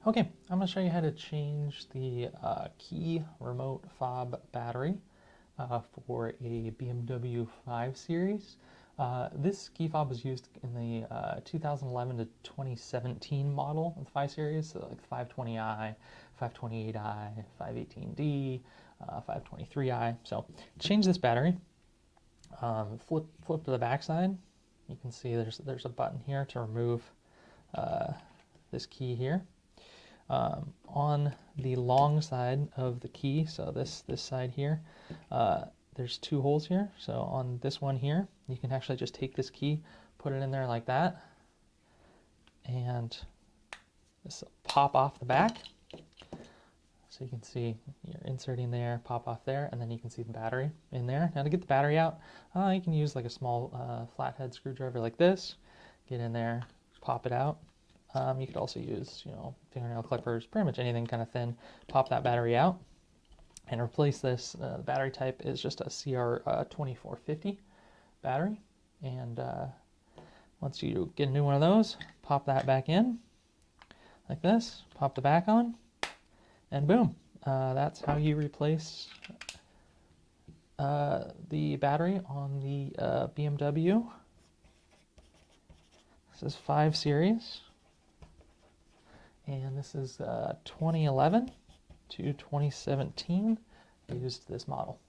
Okay, I'm going to show you how to change the key remote fob battery for a BMW 5 Series. This key fob was used in the 2011 to 2017 model of the 5 Series, so like 520i, 528i, 518D, 523i. So change this battery, flip to the back side. You can see there's a button here to remove this key here. On the long side of the key, so this side here, there's two holes here. So on this one here, you can actually just take this key, put it in there like that, and this will pop off the back. So you can see you're inserting there, pop off there, and then you can see the battery in there. Now to get the battery out, you can use like a small flathead screwdriver like this. Get in there, pop it out. You could also use, fingernail clippers, pretty much anything kind of thin. Pop that battery out and replace this. The battery type is just a CR2450 battery. And once you get a new one of those, pop that back in like this, pop the back on, and boom. That's how you replace the battery on the BMW. This is 5 Series. And this is 2011 to 2017. I used this model.